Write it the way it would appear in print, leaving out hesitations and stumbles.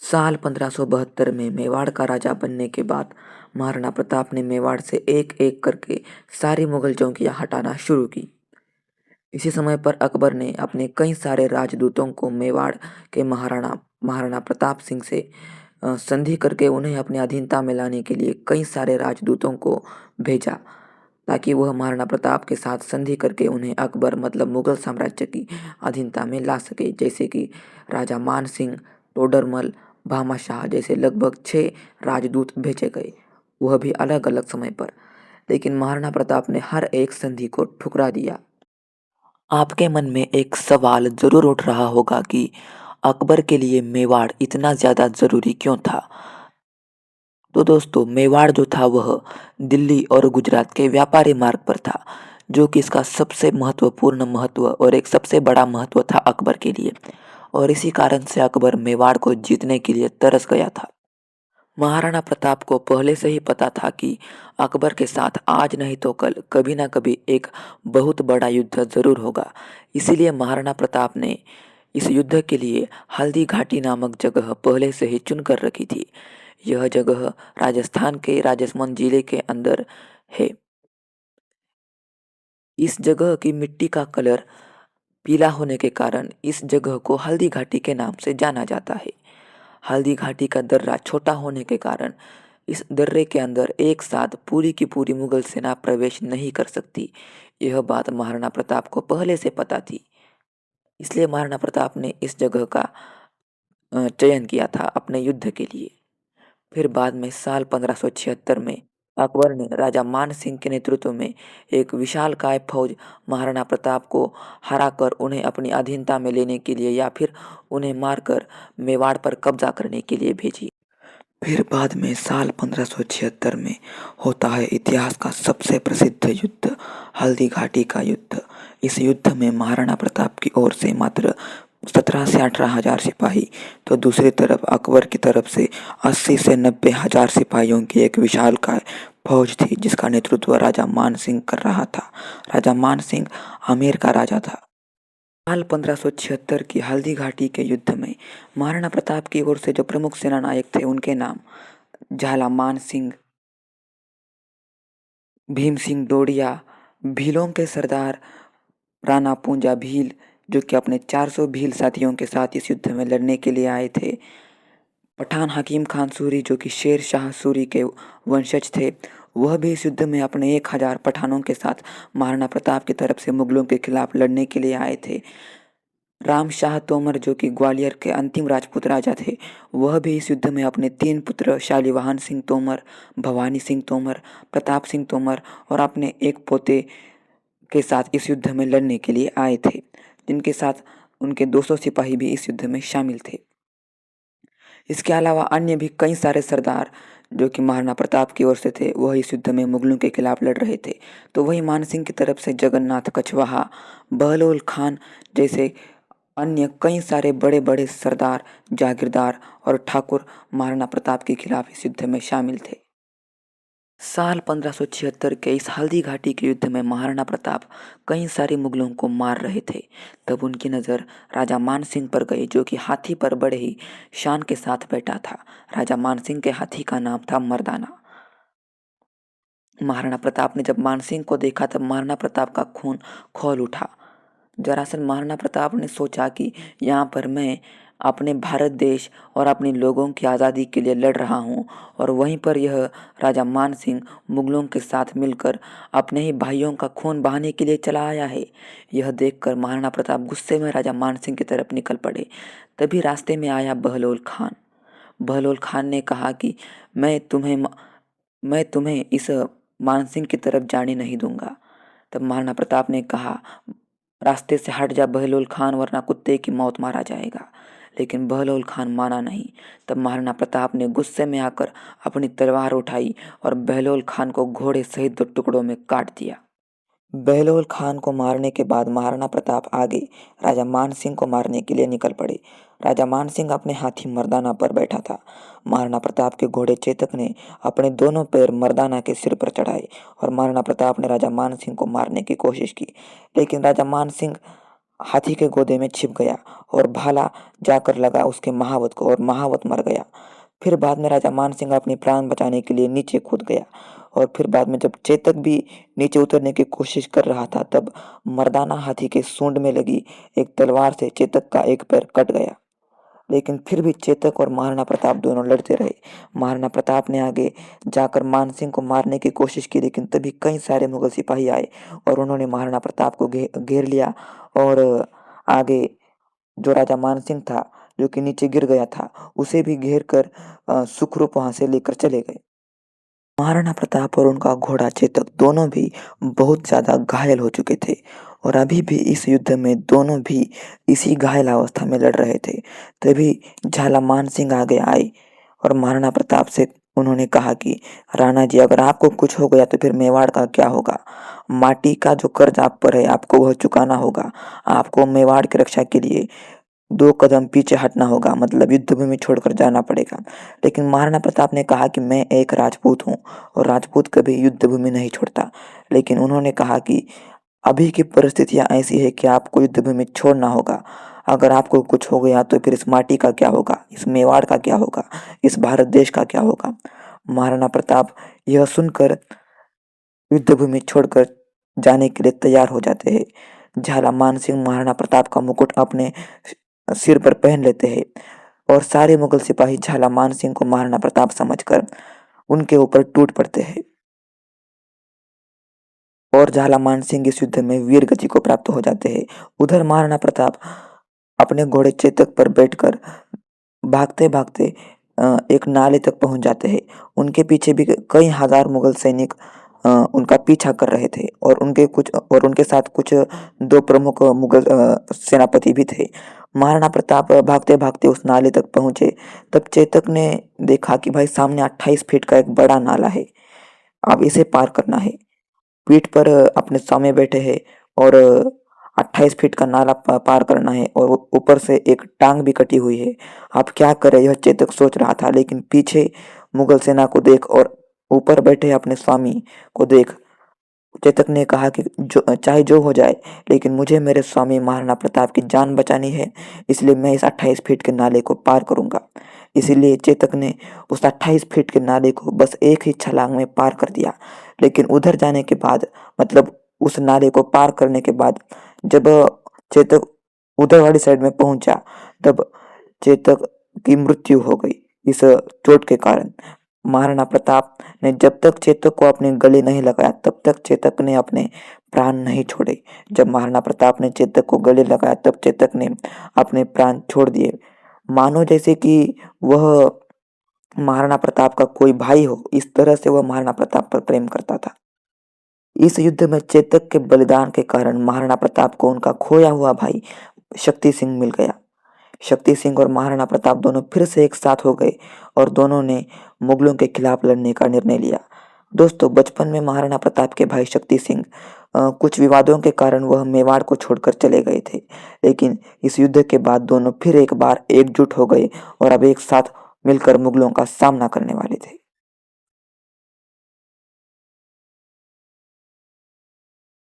साल 1572 में मेवाड़ का राजा बनने के बाद महाराणा प्रताप ने मेवाड़ से एक एक करके सारी मुगल चौकियां हटाना शुरू की। इसी समय पर अकबर ने अपने कई सारे राजदूतों को मेवाड़ के महाराणा महाराणा प्रताप सिंह से संधि करके उन्हें अपने अधीनता में लाने के लिए कई सारे राजदूतों को भेजा, ताकि वह महाराणा प्रताप के साथ संधि करके उन्हें अकबर मतलब मुगल साम्राज्य की अधीनता में ला सके। जैसे कि राजा मान सिंह, तोडरमल, भामाशाह जैसे लगभग 6 राजदूत भेजे गए, वह भी अलग अलग समय पर। लेकिन महाराणा प्रताप ने हर एक संधि को ठुकरा दिया। आपके मन में एक सवाल जरूर उठ रहा होगा कि अकबर के लिए मेवाड़ इतना ज़्यादा ज़रूरी क्यों था। तो दोस्तों, मेवाड़ जो था वह दिल्ली और गुजरात के व्यापारी मार्ग पर था, जो कि इसका सबसे महत्वपूर्ण महत्व और एक सबसे बड़ा महत्व था अकबर के लिए। और इसी कारण से अकबर मेवाड़ को जीतने के लिए तरस गया था। महाराणा प्रताप को पहले से ही पता था कि अकबर के साथ आज नहीं तो कल कभी ना कभी एक बहुत बड़ा युद्ध जरूर होगा। इसीलिए महाराणा प्रताप ने इस युद्ध के लिए हल्दी घाटी नामक जगह पहले से ही चुन कर रखी थी। यह जगह राजस्थान के राजसमंद जिले के अंदर है। इस जगह की मिट्टी का कलर पीला होने के कारण इस जगह को हल्दी घाटी के नाम से जाना जाता है। हल्दी घाटी का दर्रा छोटा होने के कारण इस दर्रे के अंदर एक साथ पूरी की पूरी मुगल सेना प्रवेश नहीं कर सकती। यह बात महाराणा प्रताप को पहले से पता थी। इसलिए महाराणा प्रताप ने इस जगह का चयन किया था अपने युद्ध के लिए। फिर बाद में साल 1576 में अकबर ने राजा मान सिंह के नेतृत्व में एक विशालकाय फौज महाराणा प्रताप को हराकर उन्हें अपनी अधीनता में लेने के लिए या फिर उन्हें मारकर मेवाड़ पर कब्जा करने के लिए भेजी। फिर बाद में साल 1576 में होता है इतिहास का सबसे प्रसिद्ध युद्ध, हल्दी घाटी का युद्ध। इस युद्ध में महाराणा प्रताप की ओर से मात्र 17 से 18 हजार सिपाही, तो दूसरी तरफ अकबर की तरफ से 80 से 90 हजार सिपाहियों की एक विशालकाय फौज थी, जिसका नेतृत्व राजा मान सिंह कर रहा था। राजा मान सिंह आमेर का राजा था। साल 1576 की हल्दी घाटी के युद्ध में महाराणा प्रताप की ओर से जो प्रमुख सेनानायक थे उनके नाम झालामान सिंह, भीम सिंह डोडिया, भीलों के सरदार राणा पूंजा भील, जो कि अपने 400 भील साथियों के साथ इस युद्ध में लड़ने के लिए आए थे। पठान हकीम खान सूरी, जो कि शेर शाह सूरी के वंशज थे, वह भी इस युद्ध में अपने 1000 पठानों के साथ महाराणा प्रताप की तरफ से मुगलों के खिलाफ लड़ने के लिए आए थे। राम शाह तोमर, जो कि ग्वालियर के अंतिम राजपूत राजा थे, वह भी इस युद्ध में अपने 3 पुत्र शालिवाहन सिंह तोमर, भवानी सिंह तोमर, प्रताप सिंह तोमर और अपने एक पोते के साथ इस युद्ध में लड़ने के लिए आए थे, जिनके साथ उनके 200 सिपाही भी इस युद्ध में शामिल थे। इसके अलावा अन्य भी कई सारे सरदार जो कि महाराणा प्रताप की ओर से थे, वह इस युद्ध में मुगलों के खिलाफ लड़ रहे थे। तो वही मान सिंह की तरफ से जगन्नाथ कछवाहा, बहलोल खान जैसे अन्य कई सारे बड़े बड़े सरदार, जागीरदार और ठाकुर महाराणा प्रताप के खिलाफ इस युद्ध में शामिल थे। साल 1576 के इस हल्दी घाटी के युद्ध में महाराणा प्रताप कई सारे मुगलों को मार रहे थे। तब उनकी नज़र राजा मान सिंह पर गई, जो कि हाथी पर बड़े ही शान के साथ बैठा था। राजा मान सिंह के हाथी का नाम था मर्दाना। महाराणा प्रताप ने जब मान सिंह को देखा तब महाराणा प्रताप का खून खौल उठा। दरअसल महाराणा प्रताप ने सोचा कि यहाँ पर मैं अपने भारत देश और अपने लोगों की आज़ादी के लिए लड़ रहा हूँ, और वहीं पर यह राजा मान सिंह मुगलों के साथ मिलकर अपने ही भाइयों का खून बहाने के लिए चला आया है। यह देखकर महाराणा प्रताप गुस्से में राजा मान सिंह की तरफ निकल पड़े। तभी रास्ते में आया बहलोल खान। बहलोल खान ने कहा कि मैं तुम्हें इस मान सिंह की तरफ जाने नहीं दूंगा। तब महाराणा प्रताप ने कहा, रास्ते से हट जा बहलोल खान, वरना कुत्ते की मौत मारा जाएगा। लेकिन बहलोल खान माना नहीं। तब महाराणा प्रताप ने गुस्से में आकर अपनी तलवार उठाई और बहलोल खान को घोड़े सहित 2 टुकड़ों में काट दिया। बहलोल खान को मारने के बाद महाराणा प्रताप आगे राजा मान सिंह को मारने के लिए निकल पड़े। राजा मान सिंह अपने हाथी मर्दाना पर बैठा था। महाराणा प्रताप के घोड़े चेतक ने अपने दोनों पैर मर्दाना के सिर पर चढ़ाए और महाराणा प्रताप ने राजा मान सिंह को मारने की कोशिश की, लेकिन राजा मान सिंह हाथी के गोदे में छिप गया और भाला जाकर लगा उसके महावत को और महावत मर गया। फिर बाद में राजा मानसिंह अपने प्राण बचाने के लिए नीचे कूद गया और फिर बाद में जब चेतक भी नीचे उतरने की कोशिश कर रहा था तब मर्दाना हाथी के सूंड में लगी एक तलवार से चेतक का एक पैर कट गया। लेकिन फिर भी चेतक और महाराणा प्रताप दोनों लड़ते रहे। महाराणा प्रताप ने आगे जाकर मानसिंह को मारने की कोशिश की लेकिन तभी कई सारे मुगल सिपाही आए और उन्होंने महाराणा प्रताप को घेर लिया और आगे जो राजा मानसिंह था जो कि नीचे गिर गया था उसे भी घेर कर सुखरूप वहां से लेकर चले गए। महाराणा प्रताप और उनका घोड़ा चेतक दोनों भी बहुत ज्यादा घायल हो चुके थे और अभी भी इस युद्ध में दोनों भी इसी घायल अवस्था में लड़ रहे थे। तभी झाला मान सिंह आगे आए और महाराणा प्रताप से उन्होंने कहा कि राणा जी अगर आपको कुछ हो गया तो फिर मेवाड़ का क्या होगा। माटी का जो कर्ज आप पर है आपको वह चुकाना होगा। आपको मेवाड़ की रक्षा के लिए 2 कदम पीछे हटना होगा मतलब युद्ध भूमि छोड़कर जाना पड़ेगा। लेकिन महाराणा प्रताप ने कहा कि मैं एक राजपूत हूँ और राजपूत कभी युद्ध भूमि नहीं छोड़ता। लेकिन उन्होंने कहा कि अभी की परिस्थितियाँ ऐसी है कि आपको युद्ध भूमि छोड़ना होगा। अगर आपको कुछ हो गया तो फिर इस माटी का क्या होगा, इस मेवाड़ का क्या होगा, इस भारत देश का क्या होगा। महाराणा प्रताप यह सुनकर युद्ध भूमि छोड़कर जाने के लिए तैयार हो जाते हैं। झाला मान सिंह महाराणा प्रताप का मुकुट अपने सिर पर पहन लेते हैं और सारे मुगल सिपाही झाला मान सिंह को महाराणा प्रताप समझकर उनके ऊपर टूट पड़ते हैं और झाला मान सिंह इस युद्ध में वीर गति को प्राप्त हो जाते हैं। उधर महाराणा प्रताप अपने घोड़े चेतक पर बैठकर भागते भागते एक नाले तक पहुंच जाते हैं। उनके पीछे भी कई हजार मुगल सैनिक उनका पीछा कर रहे थे और उनके साथ कुछ 2 प्रमुख मुगल सेनापति भी थे। महाराणा प्रताप भागते भागते उस नाले तक पहुंचे तब चेतक ने देखा कि भाई सामने 28 फीट का एक बड़ा नाला है, अब इसे पार करना है। पीठ पर अपने स्वामी बैठे हैं और 28 फीट का नाला पार करना है और ऊपर से एक टांग भी कटी हुई है। अब क्या करे यह चेतक सोच रहा था लेकिन पीछे मुगल सेना को देख और ऊपर बैठे अपने स्वामी को देख चेतक ने कहा कि जो चाहे जो हो जाए लेकिन मुझे मेरे स्वामी महाराणा प्रताप की जान बचानी है, इसलिए मैं इस 28 फीट के नाले को पार करूंगा। इसीलिए चेतक ने उस 28 फीट के नाले को बस एक ही छलांग में पार कर दिया। लेकिन उधर जाने के बाद मतलब उस नाले को पार करने के बाद जब चेतक उधर वाली साइड में पहुंचा तब चेतक की मृत्यु हो गई इस चोट के कारण। महाराणा प्रताप ने जब तक चेतक को अपने गले नहीं लगाया तब तक चेतक ने अपने प्राण नहीं छोड़े। जब महाराणा प्रताप ने चेतक को गले लगाया तब चेतक ने अपने प्राण छोड़ दिए। मानो जैसे कि वह महाराणा प्रताप का कोई भाई हो, इस तरह से वह महाराणा प्रताप पर प्रेम करता था। इस युद्ध में चेतक के बलिदान के कारण महाराणा प्रताप को उनका खोया हुआ भाई शक्ति सिंह मिल गया। शक्ति सिंह और महाराणा प्रताप दोनों फिर से एक साथ हो गए और दोनों ने मुगलों के खिलाफ लड़ने का निर्णय लिया। दोस्तों बचपन में महाराणा प्रताप के भाई शक्ति सिंह कुछ विवादों के कारण वह मेवाड़ को छोड़कर चले गए थे। लेकिन इस युद्ध के बाद दोनों फिर एक बार एकजुट हो गए और अब एक साथ मिलकर मुगलों का सामना करने वाले थे।